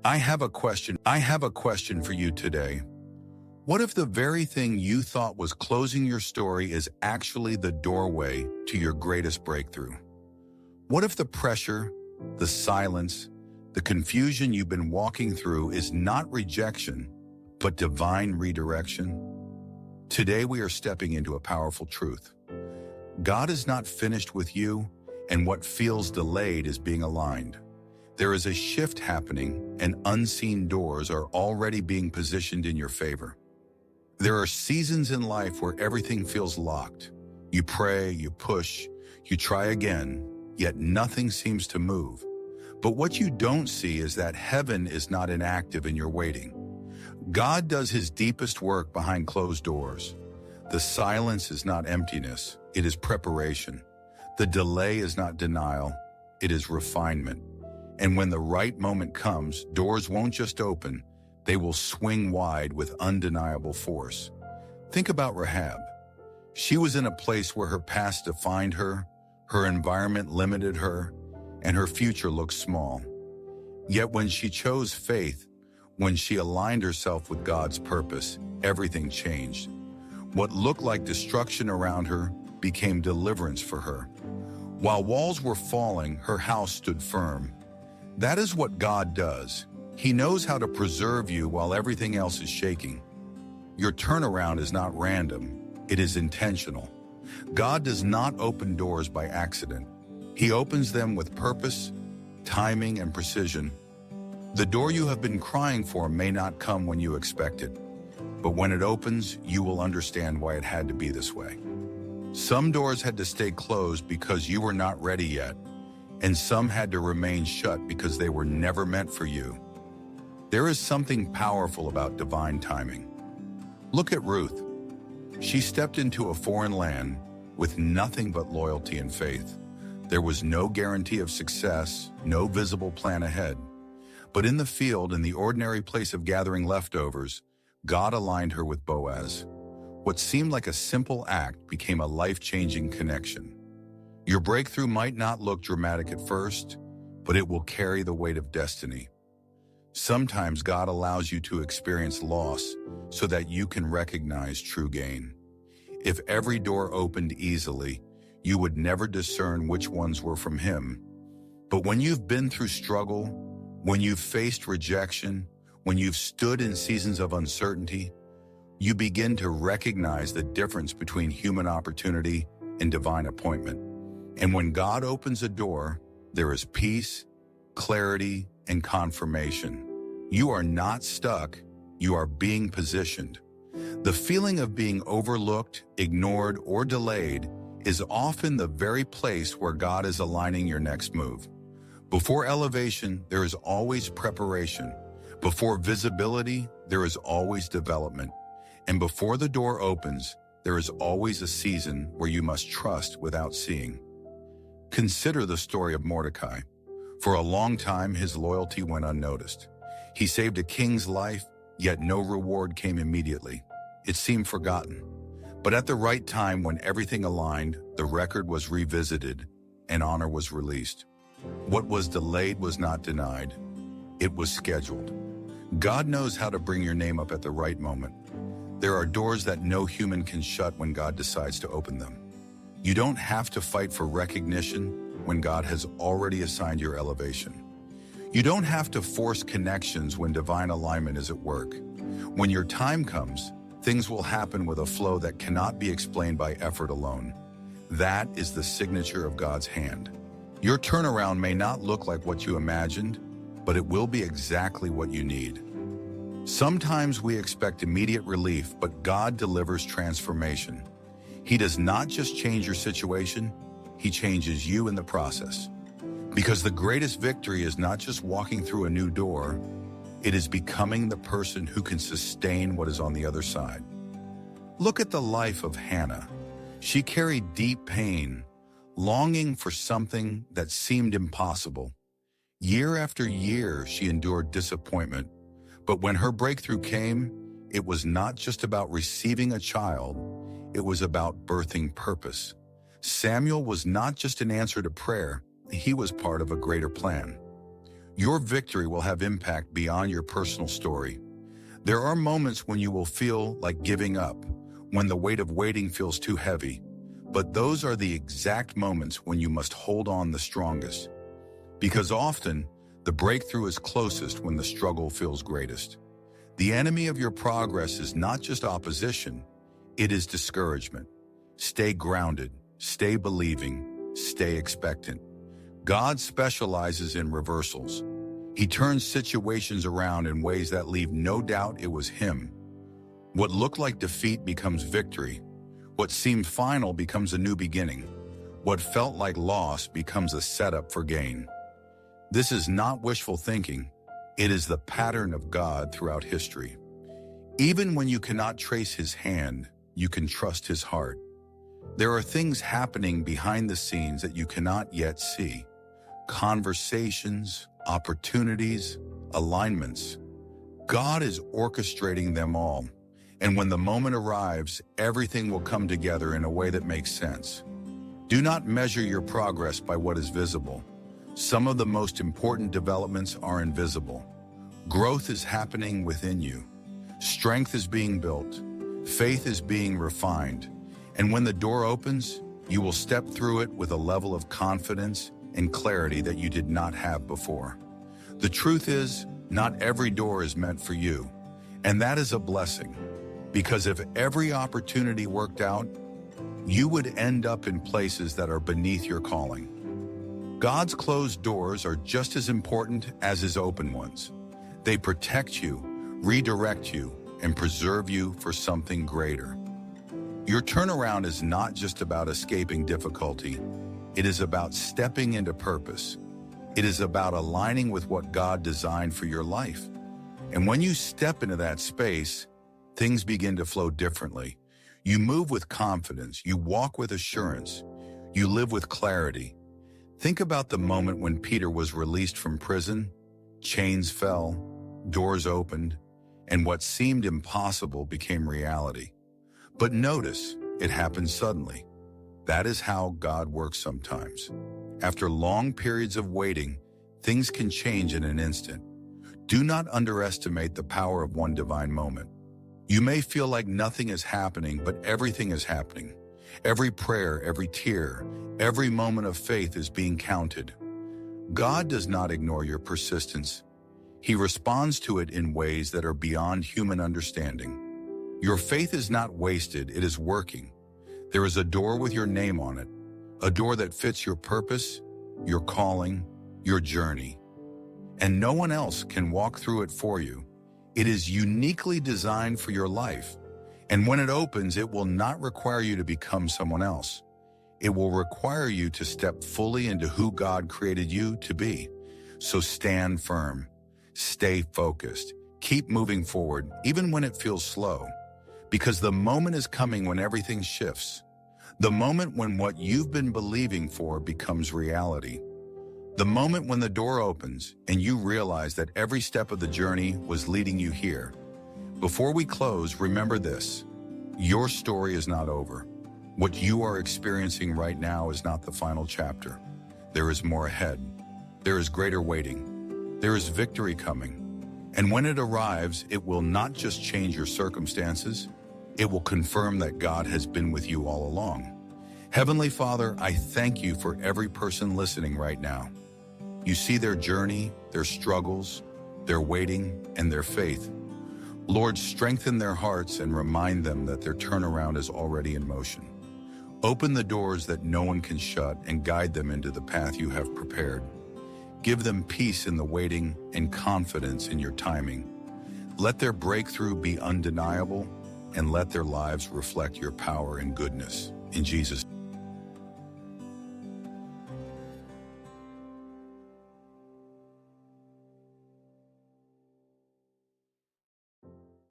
I have a question for you today. What if the very thing you thought was closing your story is actually the doorway to your greatest breakthrough? What if the pressure, the silence, the confusion you've been walking through is not rejection, but divine redirection? Today we are stepping into a powerful truth. God is not finished with you, and what feels delayed is being aligned. There is a shift happening, and unseen doors are already being positioned in your favor. There are seasons in life where everything feels locked. You pray, you push, you try again, yet nothing seems to move. But what you don't see is that heaven is not inactive and you're waiting. God does his deepest work behind closed doors. The silence is not emptiness, it is preparation. The delay is not denial, it is refinement. And when the right moment comes, doors won't just open, they will swing wide with undeniable force. Think about Rahab. She was in a place where her past defined her, her environment limited her, and her future looked small. Yet when she chose faith, when she aligned herself with God's purpose, everything changed. What looked like destruction around her became deliverance for her. While walls were falling, her house stood firm. That is what God does. He knows how to preserve you while everything else is shaking. Your turnaround is not random, it is intentional. God does not open doors by accident. He opens them with purpose, timing, and precision. The door you have been crying for may not come when you expect it, but when it opens, you will understand why it had to be this way. Some doors had to stay closed because you were not ready yet, and some had to remain shut because they were never meant for you. There is something powerful about divine timing. Look at Ruth. She stepped into a foreign land with nothing but loyalty and faith. There was no guarantee of success, no visible plan ahead. But in the field, in the ordinary place of gathering leftovers, God aligned her with Boaz. What seemed like a simple act became a life-changing connection. Your breakthrough might not look dramatic at first, but it will carry the weight of destiny. Sometimes God allows you to experience loss so that you can recognize true gain. If every door opened easily, you would never discern which ones were from Him. But when you've been through struggle, when you've faced rejection, when you've stood in seasons of uncertainty, you begin to recognize the difference between human opportunity and divine appointment. And when God opens a door, there is peace, clarity, and confirmation. You are not stuck, you are being positioned. The feeling of being overlooked, ignored, or delayed is often the very place where God is aligning your next move. Before elevation, there is always preparation. Before visibility, there is always development. And before the door opens, there is always a season where you must trust without seeing. Consider the story of Mordecai. For a long time, his loyalty went unnoticed. He saved a king's life, yet no reward came immediately. It seemed forgotten. But at the right time, when everything aligned, the record was revisited and honor was released. What was delayed was not denied. It was scheduled. God knows how to bring your name up at the right moment. There are doors that no human can shut when God decides to open them. You don't have to fight for recognition when God has already assigned your elevation. You don't have to force connections when divine alignment is at work. When your time comes, things will happen with a flow that cannot be explained by effort alone. That is the signature of God's hand. Your turnaround may not look like what you imagined, but it will be exactly what you need. Sometimes we expect immediate relief, but God delivers transformation. He does not just change your situation, He changes you in the process. Because the greatest victory is not just walking through a new door, it is becoming the person who can sustain what is on the other side. Look at the life of Hannah. She carried deep pain, longing for something that seemed impossible. Year after year, she endured disappointment. But when her breakthrough came, it was not just about receiving a child, it was about birthing purpose. Samuel was not just an answer to prayer, he was part of a greater plan. Your victory will have impact beyond your personal story. There are moments when you will feel like giving up, when the weight of waiting feels too heavy, but those are the exact moments when you must hold on the strongest. Because often, the breakthrough is closest when the struggle feels greatest. The enemy of your progress is not just opposition, it is discouragement. Stay grounded, stay believing, stay expectant. God specializes in reversals. He turns situations around in ways that leave no doubt it was Him. What looked like defeat becomes victory. What seemed final becomes a new beginning. What felt like loss becomes a setup for gain. This is not wishful thinking. It is the pattern of God throughout history. Even when you cannot trace His hand, you can trust His heart. There are things happening behind the scenes that you cannot yet see. Conversations, opportunities, alignments. God is orchestrating them all. And when the moment arrives, everything will come together in a way that makes sense. Do not measure your progress by what is visible. Some of the most important developments are invisible. Growth is happening within you. Strength is being built. Faith is being refined. And when the door opens, you will step through it with a level of confidence and clarity that you did not have before. The truth is, not every door is meant for you. And that is a blessing. Because if every opportunity worked out, you would end up in places that are beneath your calling. God's closed doors are just as important as His open ones. They protect you, redirect you, and preserve you for something greater. Your turnaround is not just about escaping difficulty. It is about stepping into purpose. It is about aligning with what God designed for your life. And when you step into that space, things begin to flow differently. You move with confidence. You walk with assurance. You live with clarity. Think about the moment when Peter was released from prison. Chains fell, doors opened, and what seemed impossible became reality. But notice, it happened suddenly. That is how God works sometimes. After long periods of waiting, things can change in an instant. Do not underestimate the power of one divine moment. You may feel like nothing is happening, but everything is happening. Every prayer, every tear, every moment of faith is being counted. God does not ignore your persistence. He responds to it in ways that are beyond human understanding. Your faith is not wasted, it is working. There is a door with your name on it, a door that fits your purpose, your calling, your journey. And no one else can walk through it for you. It is uniquely designed for your life. And when it opens, it will not require you to become someone else. It will require you to step fully into who God created you to be. So stand firm, stay focused, keep moving forward, even when it feels slow. Because the moment is coming when everything shifts. The moment when what you've been believing for becomes reality. The moment when the door opens and you realize that every step of the journey was leading you here. Before we close, remember this. Your story is not over. What you are experiencing right now is not the final chapter. There is more ahead. There is greater waiting. There is victory coming. And when it arrives, it will not just change your circumstances. It will confirm that God has been with you all along. Heavenly Father, I thank you for every person listening right now. You see their journey, their struggles, their waiting, and their faith. Lord, strengthen their hearts and remind them that their turnaround is already in motion. Open the doors that no one can shut and guide them into the path you have prepared. Give them peace in the waiting and confidence in your timing. Let their breakthrough be undeniable and let their lives reflect your power and goodness. In Jesus' name.